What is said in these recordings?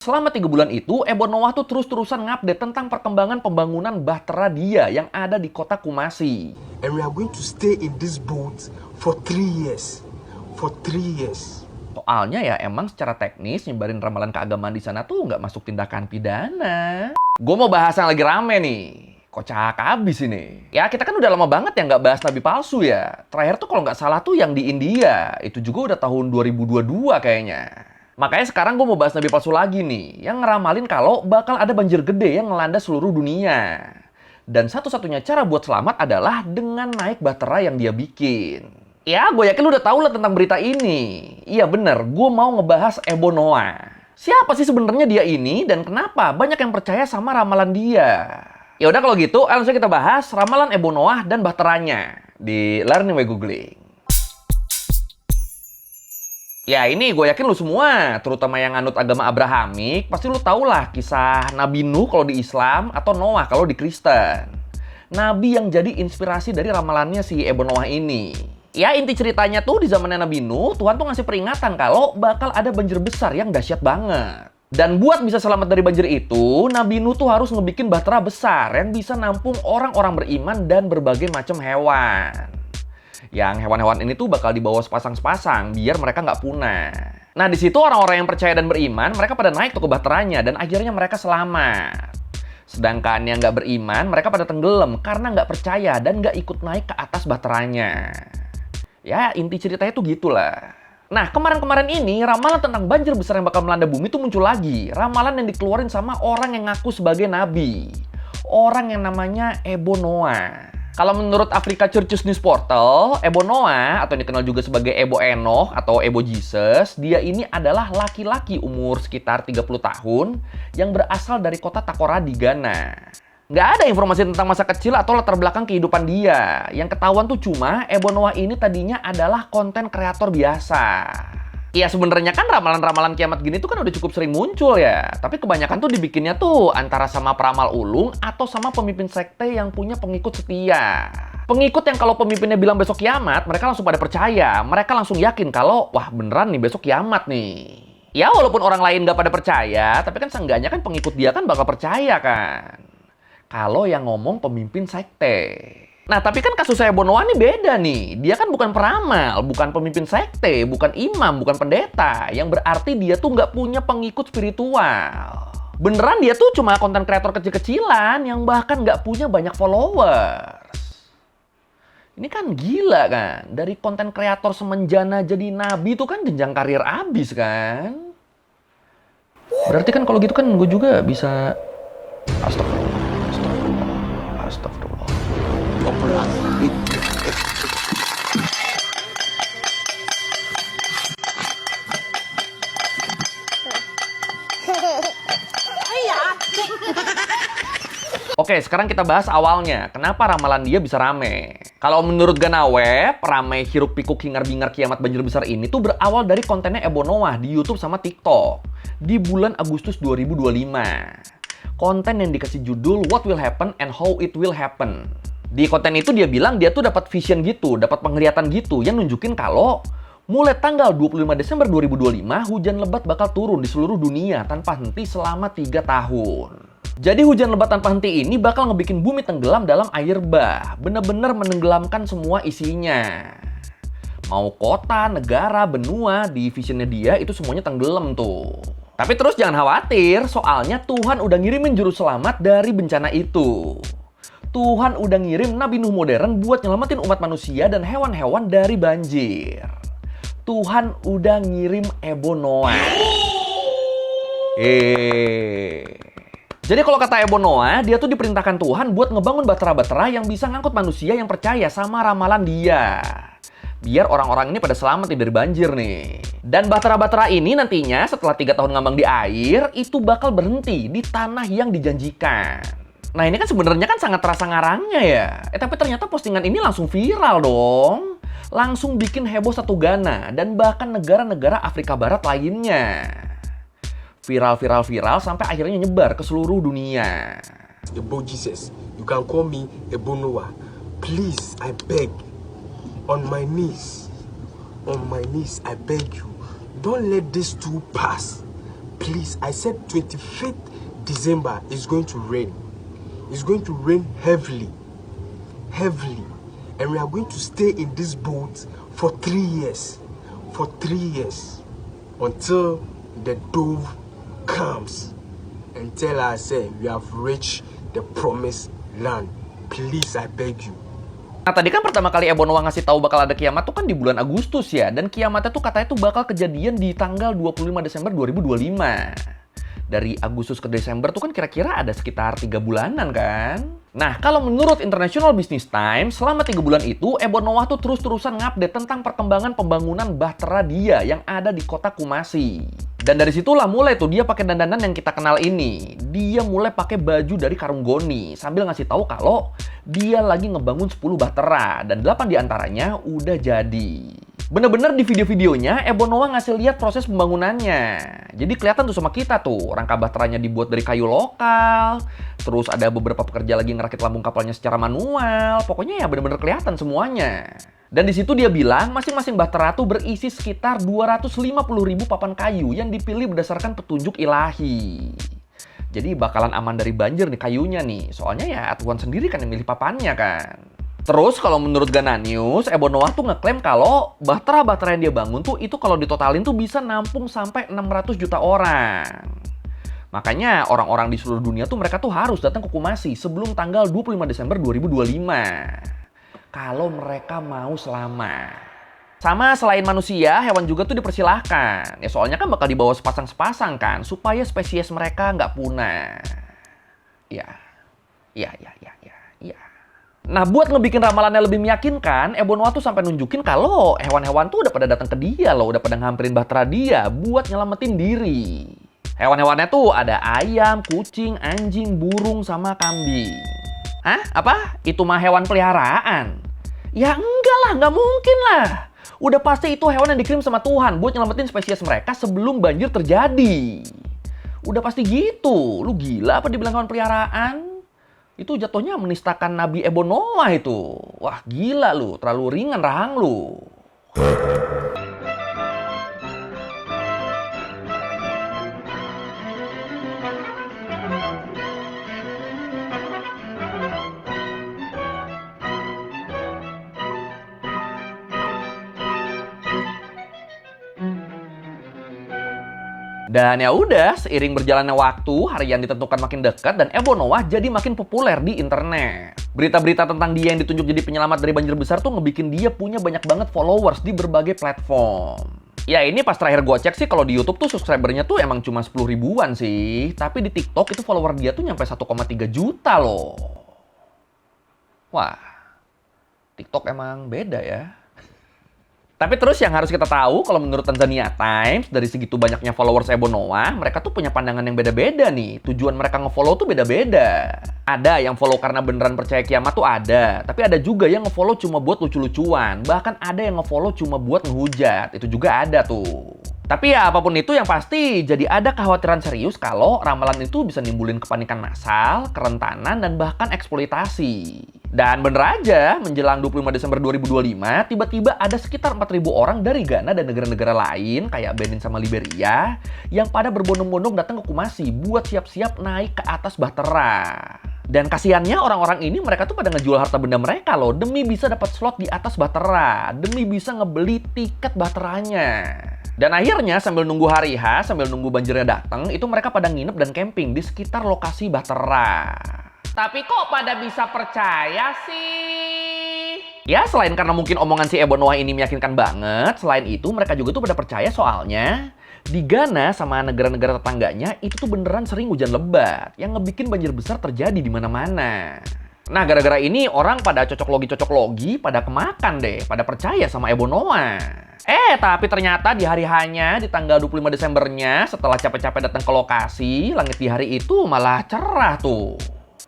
Selama 3 bulan itu, Ebo Noah tuh terus-terusan ngupdate tentang perkembangan pembangunan Bahtera dia yang ada di kota Kumasi. And we are going to stay in this boat for 3 years. For 3 years. Soalnya ya emang secara teknis nyebarin ramalan keagamaan di sana tuh nggak masuk tindakan pidana. Gue mau bahas yang lagi rame nih. Kocak abis ini. Ya kita kan udah lama banget ya nggak bahas nabi palsu ya. Terakhir tuh kalau nggak salah tuh yang di India. Itu juga udah tahun 2022 kayaknya. Makanya sekarang gue mau bahas nabi palsu lagi nih. Yang ngeramalin kalau bakal ada banjir gede yang melanda seluruh dunia. Dan satu-satunya cara buat selamat adalah dengan naik bahtera yang dia bikin. Ya, gue yakin lu udah tahu lah tentang berita ini. Iya bener, gue mau ngebahas Ebo Noah. Siapa sih sebenarnya dia ini dan kenapa banyak yang percaya sama ramalan dia? Ya udah kalau gitu, langsung kita bahas ramalan Ebo Noah dan bahteranya di Learning by Googling. Ya ini gue yakin lu semua, terutama yang anut agama Abrahamik, pasti lu tau lah kisah Nabi Nuh kalau di Islam atau Noah kalau di Kristen. Nabi yang jadi inspirasi dari ramalannya si Ebo Noah ini. Ya inti ceritanya tuh di zamannya Nabi Nuh, Tuhan tuh ngasih peringatan kalau bakal ada banjir besar yang dahsyat banget. Dan buat bisa selamat dari banjir itu, Nabi Nuh tuh harus ngebikin bahtera besar yang bisa nampung orang-orang beriman dan berbagai macam hewan. Yang hewan-hewan ini tuh bakal dibawa sepasang-sepasang biar mereka nggak punah. Nah di situ orang-orang yang percaya dan beriman, mereka pada naik tuh ke bahteranya dan akhirnya mereka selamat. Sedangkan yang nggak beriman, mereka pada tenggelam karena nggak percaya dan nggak ikut naik ke atas bahteranya. Ya inti ceritanya tuh gitulah. Nah kemarin-kemarin ini ramalan tentang banjir besar yang bakal melanda bumi tuh muncul lagi. Ramalan yang dikeluarin sama orang yang ngaku sebagai nabi. Orang yang namanya Ebo Noah. Kalau menurut Africa Churches News Portal, Ebo Noah atau dikenal juga sebagai Ebo Enoch atau Ebo Jesus, dia ini adalah laki-laki umur sekitar 30 tahun yang berasal dari kota Takora di Ghana. Nggak ada informasi tentang masa kecil atau latar belakang kehidupan dia. Yang ketahuan tuh cuma Ebo Noah ini tadinya adalah konten kreator biasa. Ya sebenarnya kan ramalan-ramalan kiamat gini tuh kan udah cukup sering muncul ya. Tapi kebanyakan tuh dibikinnya tuh antara sama peramal ulung atau sama pemimpin sekte yang punya pengikut setia. Pengikut yang kalau pemimpinnya bilang besok kiamat, mereka langsung pada percaya. Mereka langsung yakin kalau wah beneran nih besok kiamat nih. Ya walaupun orang lain nggak pada percaya, tapi kan seenggaknya kan pengikut dia kan bakal percaya kan. Kalau yang ngomong pemimpin sekte. Nah, tapi kan kasus Ebo Noah ini beda nih. Dia kan bukan peramal, bukan pemimpin sekte, bukan imam, bukan pendeta. Yang berarti dia tuh nggak punya pengikut spiritual. Beneran dia tuh cuma konten kreator kecil-kecilan yang bahkan nggak punya banyak followers. Ini kan gila kan. Dari konten kreator semenjana jadi nabi tuh kan jenjang karir abis kan. Berarti kan kalau gitu kan gue juga bisa... Astagfirullah. Oke, sekarang kita bahas awalnya. Kenapa ramalan dia bisa rame? Kalau menurut Ghana Web, rame hiruk pikuk hingar-bingar kiamat banjir besar ini tuh berawal dari kontennya Ebo Noah di YouTube sama TikTok di bulan Agustus 2025. Konten yang dikasih judul What Will Happen and How It Will Happen. Di konten itu dia bilang dia tuh dapat vision gitu, dapat penglihatan gitu yang nunjukin kalau mulai tanggal 25 Desember 2025 hujan lebat bakal turun di seluruh dunia tanpa henti selama 3 tahun. Jadi hujan lebat tanpa henti ini bakal ngebikin bumi tenggelam dalam air bah, bener-bener menenggelamkan semua isinya. Mau kota, negara, benua, di visionnya dia itu semuanya tenggelam tuh. Tapi terus jangan khawatir, soalnya Tuhan udah ngirimin juru selamat dari bencana itu. Tuhan udah ngirim Nabi Nuh modern buat nyelamatin umat manusia dan hewan-hewan dari banjir. Tuhan udah ngirim Ebo Noah. Jadi kalau kata Ebo Noah, dia tuh diperintahkan Tuhan buat ngebangun bahtera-bahtera yang bisa ngangkut manusia yang percaya sama ramalan dia. Biar orang-orang ini pada selamat nih dari banjir nih. Dan bahtera-bahtera ini nantinya setelah 3 tahun ngambang di air, itu bakal berhenti di tanah yang dijanjikan. Nah ini kan sebenarnya kan sangat terasa ngarangnya ya. Tapi ternyata postingan ini langsung viral dong. Langsung bikin heboh satu Ghana dan bahkan negara-negara Afrika Barat lainnya. Viral sampai akhirnya nyebar ke seluruh dunia. Ebo Jesus, you can call me Ebo Noah. Please, I beg, on my knees, I beg you, don't let this too pass. please, I said 25th December is going to rain. It's going to rain heavily. Heavily. And we are going to stay in this boat for 3 years. For 3 years. Until the dove comes and tell us, say, we have reached the promised land. Please, I beg you. Nah, tadi kan pertama kali Ebo Noah ngasih tahu bakal ada kiamat tuh kan di bulan Agustus ya. Dan kiamatnya tuh katanya tuh bakal kejadian di tanggal 25 Desember 2025. Dari Agustus ke Desember tuh kan kira-kira ada sekitar 3 bulanan kan? Nah, kalau menurut International Business Times, selama 3 bulan itu, Ebo Noah tuh terus-terusan ngupdate tentang perkembangan pembangunan Bahtera dia yang ada di kota Kumasi. Dan dari situlah mulai tuh dia pakai dandanan yang kita kenal ini. Dia mulai pakai baju dari karung goni sambil ngasih tahu kalau dia lagi ngebangun 10 Bahtera dan 8 diantaranya udah jadi. Bener-bener di video-videonya Ebo Noah ngasih lihat proses pembangunannya. Jadi kelihatan tuh sama kita tuh, rangka bahteranya dibuat dari kayu lokal. Terus ada beberapa pekerja lagi ngerakit lambung kapalnya secara manual. Pokoknya ya bener-bener kelihatan semuanya. Dan di situ dia bilang masing-masing bahtera tuh berisi sekitar 250.000 papan kayu yang dipilih berdasarkan petunjuk ilahi. Jadi bakalan aman dari banjir nih kayunya nih. Soalnya ya Tuhan sendiri kan yang milih papannya kan. Terus kalau menurut Ghana News, Ebo Noah tuh ngeklaim kalau bahtera-bahtera yang dia bangun tuh itu kalau ditotalin tuh bisa nampung sampai 600 juta orang. Makanya orang-orang di seluruh dunia tuh mereka tuh harus datang ke Kumasi sebelum tanggal 25 Desember 2025. Kalau mereka mau selamat. Sama selain manusia, hewan juga tuh dipersilahkan. Ya soalnya kan bakal dibawa sepasang-sepasang kan, supaya spesies mereka nggak punah. Ya. Nah, buat ngebikin ramalannya lebih meyakinkan, Ebo Noah tuh sampai nunjukin kalau hewan-hewan tuh udah pada datang ke dia loh, udah pada ngamperin bahtera dia buat nyelamatin diri. Hewan-hewannya tuh ada ayam, kucing, anjing, burung, sama kambing. Hah? Apa? Itu mah hewan peliharaan? Ya enggak lah, nggak mungkin lah. Udah pasti itu hewan yang dikirim sama Tuhan buat nyelamatin spesies mereka sebelum banjir terjadi. Udah pasti gitu. Lu gila apa dibilang hewan peliharaan? Itu jatuhnya menistakan Nabi Ebo Noah itu. Wah gila lu, terlalu ringan rahang lu. Dan ya udah, seiring berjalannya waktu, harian ditentukan makin dekat dan Ebo Noah jadi makin populer di internet. Berita-berita tentang dia yang ditunjuk jadi penyelamat dari banjir besar tuh ngebikin dia punya banyak banget followers di berbagai platform. Ya ini pas terakhir gue cek sih kalau di YouTube tuh subscribernya tuh emang cuma 10 ribuan sih. Tapi di TikTok itu follower dia tuh nyampe 1,3 juta loh. Wah, TikTok emang beda ya. Tapi terus yang harus kita tahu, kalau menurut Tanzania Times, dari segitu banyaknya followers Ebo Noah, mereka tuh punya pandangan yang beda-beda nih. Tujuan mereka nge-follow tuh beda-beda. Ada yang follow karena beneran percaya kiamat tuh ada. Tapi ada juga yang nge-follow cuma buat lucu-lucuan. Bahkan ada yang nge-follow cuma buat ngehujat. Itu juga ada tuh. Tapi ya apapun itu yang pasti, jadi ada kekhawatiran serius kalau ramalan itu bisa nimbulin kepanikan massal, kerentanan, dan bahkan eksploitasi. Dan bener aja, menjelang 25 Desember 2025, tiba-tiba ada sekitar 4.000 orang dari Ghana dan negara-negara lain, kayak Benin sama Liberia, yang pada berbondong-bondong datang ke Kumasi buat siap-siap naik ke atas bahtera. Dan kasihannya orang-orang ini mereka tuh pada ngejual harta benda mereka loh, demi bisa dapat slot di atas bahtera, demi bisa ngebeli tiket bahteranya. Dan akhirnya sambil nunggu hari H, sambil nunggu banjirnya datang, itu mereka pada nginep dan camping di sekitar lokasi bahtera. Tapi kok pada bisa percaya sih? Ya selain karena mungkin omongan si Ebo Noah ini meyakinkan banget, selain itu mereka juga tuh pada percaya soalnya di Ghana sama negara-negara tetangganya itu tuh beneran sering hujan lebat yang ngebikin banjir besar terjadi di mana-mana. Nah gara-gara ini orang pada cocok logi pada kemakan deh, pada percaya sama Ebo Noah. Tapi ternyata di hari hanya di tanggal 25 Desembernya setelah capek-capek datang ke lokasi, langit di hari itu malah cerah tuh.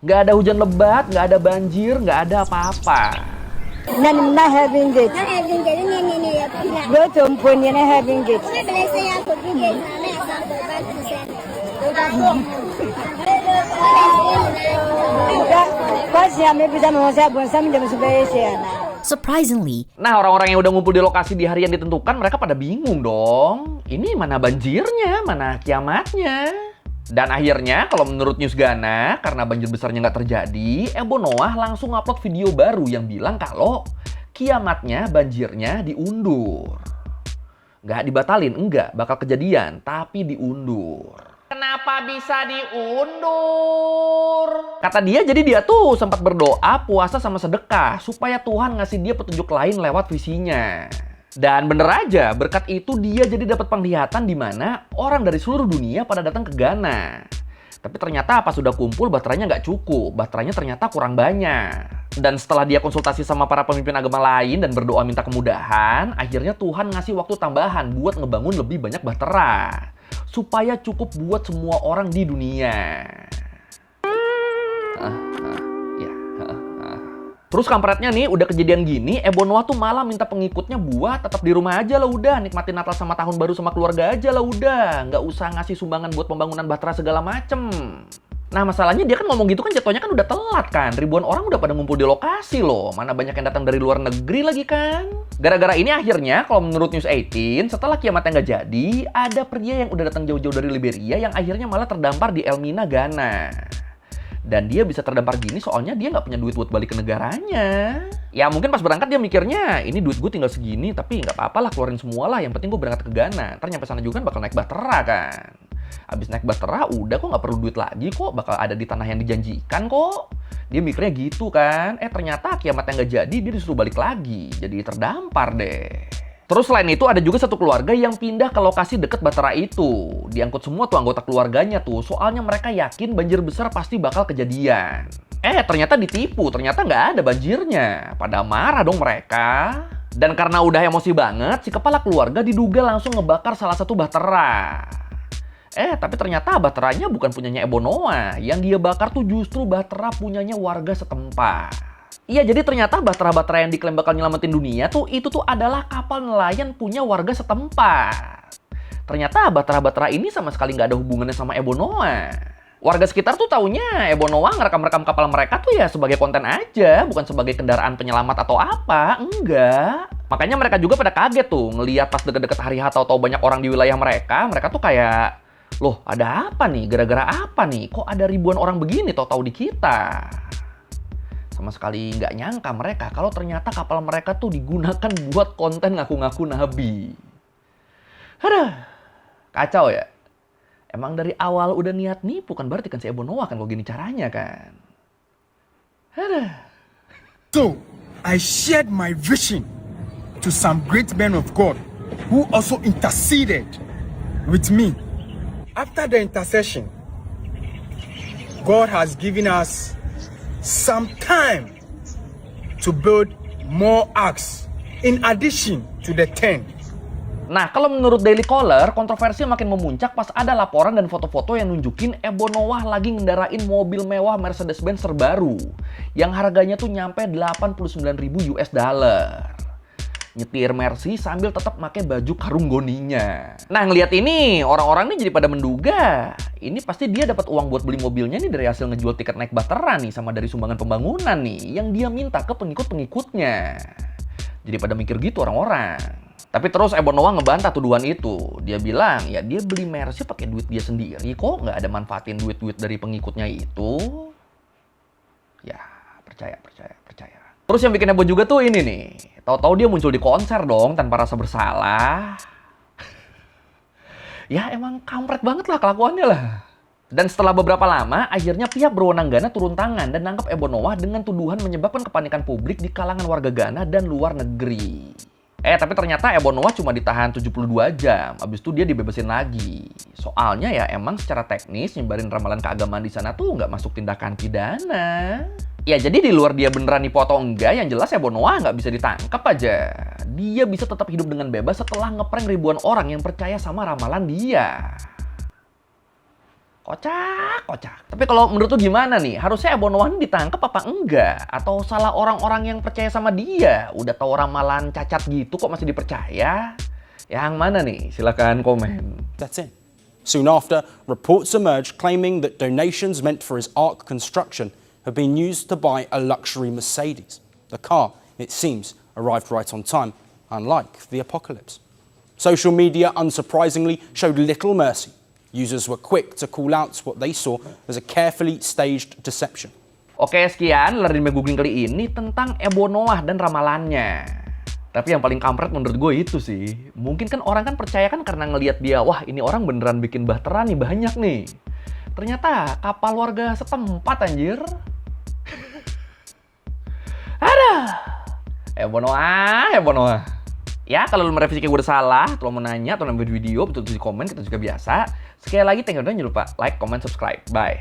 Nggak ada hujan lebat, nggak ada banjir, nggak ada apa-apa. Nah having it. Go to Mpunya having it. Pas ya maybe sama saya bukan sama jam 11 ya. Surprisingly, Nah, orang-orang yang udah ngumpul di lokasi di hari yang ditentukan, mereka pada bingung dong. Ini mana banjirnya, mana kiamatnya? Dan akhirnya, kalau menurut News Ghana, karena banjir besarnya nggak terjadi, Ebo Noah langsung upload video baru yang bilang kalau kiamatnya, banjirnya diundur. Nggak dibatalin, enggak, bakal kejadian, tapi diundur. Kenapa bisa diundur? Kata dia, jadi dia tuh sempat berdoa, puasa sama sedekah supaya Tuhan ngasih dia petunjuk lain lewat visinya. Dan bener aja, berkat itu dia jadi dapat penglihatan di mana orang dari seluruh dunia pada datang ke Ghana. Tapi ternyata pas sudah kumpul baterainya nggak cukup, baterainya ternyata kurang banyak. Dan setelah dia konsultasi sama para pemimpin agama lain dan berdoa minta kemudahan, akhirnya Tuhan ngasih waktu tambahan buat ngebangun lebih banyak baterai. Supaya cukup buat semua orang di dunia. Terus kampretnya nih, udah kejadian gini, Ebo Noah tuh malah minta pengikutnya buat tetap di rumah aja lah udah. Nikmatin Natal sama Tahun Baru sama keluarga aja lah udah. Nggak usah ngasih sumbangan buat pembangunan bahtera segala macem. Nah masalahnya dia kan ngomong gitu kan jatuhnya kan udah telat kan. Ribuan orang udah pada ngumpul di lokasi loh. Mana banyak yang datang dari luar negeri lagi kan. Gara-gara ini akhirnya kalau menurut News 18, setelah kiamatnya nggak jadi, ada pria yang udah datang jauh-jauh dari Liberia yang akhirnya malah terdampar di Elmina, Ghana. Dan dia bisa terdampar gini soalnya dia nggak punya duit buat balik ke negaranya. Ya mungkin pas berangkat dia mikirnya, ini duit gue tinggal segini, tapi nggak apa-apa lah, keluarin semua lah. Yang penting gue berangkat ke Ghana. Ntar nyampe sana juga kan bakal naik bahtera kan. Abis naik bahtera udah kok nggak perlu duit lagi kok, bakal ada di tanah yang dijanjikan kok. Dia mikirnya gitu kan. Ternyata kiamatnya nggak jadi, dia disuruh balik lagi. Jadi terdampar deh. Terus selain itu ada juga satu keluarga yang pindah ke lokasi deket bahtera itu. Diangkut semua tuh anggota keluarganya tuh, soalnya mereka yakin banjir besar pasti bakal kejadian. Ternyata ditipu, ternyata nggak ada banjirnya. Pada marah dong mereka. Dan karena udah emosi banget, si kepala keluarga diduga langsung ngebakar salah satu bahtera. Tapi ternyata baterainya bukan punyanya Ebo Noah. Yang dia bakar tuh justru bahtera punyanya warga setempat. Iya, jadi ternyata bahtera-bahtera yang diklaim bakal nyelamatin dunia tuh, itu tuh adalah kapal nelayan punya warga setempat. Ternyata bahtera-bahtera ini sama sekali nggak ada hubungannya sama Ebo Noah. Warga sekitar tuh taunya Ebo Noah ngerekam-rekam kapal mereka tuh ya sebagai konten aja, bukan sebagai kendaraan penyelamat atau apa, enggak. Makanya mereka juga pada kaget tuh, ngelihat pas deket-deket hari H tahu-tahu banyak orang di wilayah mereka tuh kayak, loh ada apa nih, gara-gara apa nih, kok ada ribuan orang begini tahu-tahu di kita. Sama sekali nggak nyangka mereka kalau ternyata kapal mereka tuh digunakan buat konten ngaku-ngaku nabi. Aduh, kacau ya. Emang dari awal udah niat nipu kan, berarti kan si Ebo Noah kan kalau gini caranya kan. Aduh. So, I shared my vision to some great men of God who also interceded with me. After the intercession, God has given us some time to build more arcs in addition to the 10. Nah, kalau menurut Daily Caller, kontroversi makin memuncak pas ada laporan dan foto-foto yang nunjukin Ebo Noah lagi ngendarain mobil mewah Mercedes-Benz terbaru yang harganya tuh nyampe 89.000 US dollar. Nyetir Mercy sambil tetap pakai baju karung goninya. Nah, ngelihat ini, orang-orang nih jadi pada menduga, ini pasti dia dapat uang buat beli mobilnya nih dari hasil ngejual tiket naik bahtera nih, sama dari sumbangan pembangunan nih yang dia minta ke pengikut-pengikutnya. Jadi pada mikir gitu orang-orang. Tapi terus Ebo Noah ngebantah tuduhan itu. Dia bilang, ya dia beli Mercy pakai duit dia sendiri kok, nggak ada manfaatin duit-duit dari pengikutnya itu. Ya, percaya. Terus yang bikin heboh juga tuh ini nih. Tahu-tahu dia muncul di konser dong tanpa rasa bersalah. Ya emang kampret banget lah kelakuannya lah. Dan setelah beberapa lama, akhirnya pihak berwenang Ghana turun tangan dan nangkap Ebo Noah dengan tuduhan menyebabkan kepanikan publik di kalangan warga Ghana dan luar negeri. Tapi ternyata Ebo Noah cuma ditahan 72 jam, abis itu dia dibebasin lagi. Soalnya ya emang secara teknis nyebarin ramalan keagamaan di sana tuh nggak masuk tindakan pidana. Ya jadi di luar dia beneran nipu atau enggak, yang jelas Ebo Noah nggak bisa ditangkap aja. Dia bisa tetap hidup dengan bebas setelah ngeprank ribuan orang yang percaya sama ramalan dia. Kocak. Tapi kalau menurut lu gimana nih? Harusnya Ebo Noah ini ditangkap apa enggak? Atau salah orang-orang yang percaya sama dia? Udah tahu ramalan cacat gitu kok masih dipercaya? Yang mana nih? Silakan komen. That's it. Soon after, reports emerged claiming that donations meant for his ark construction have been used to buy a luxury Mercedes. The car it seems, arrived right on time, unlike the apocalypse. Social media, unsurprisingly, showed little mercy. Users were quick to call out what they saw as a carefully staged deception. Oke, sekian Learning by Googling kali ini tentang Ebo Noah dan ramalannya. Tapi yang paling kampret menurut gue itu sih. Mungkin kan orang kan percaya kan karena ngelihat dia, wah ini orang beneran bikin bahtera nih, banyak nih. Ternyata kapal warga setempat anjir. Ada. Ebo Noah. Ya, kalau lu merevisi kayak gue udah salah, atau lo mau nanya, atau nambah video, betul di komen, kita juga biasa. Sekali lagi, thank you, jangan lupa like, comment, subscribe. Bye.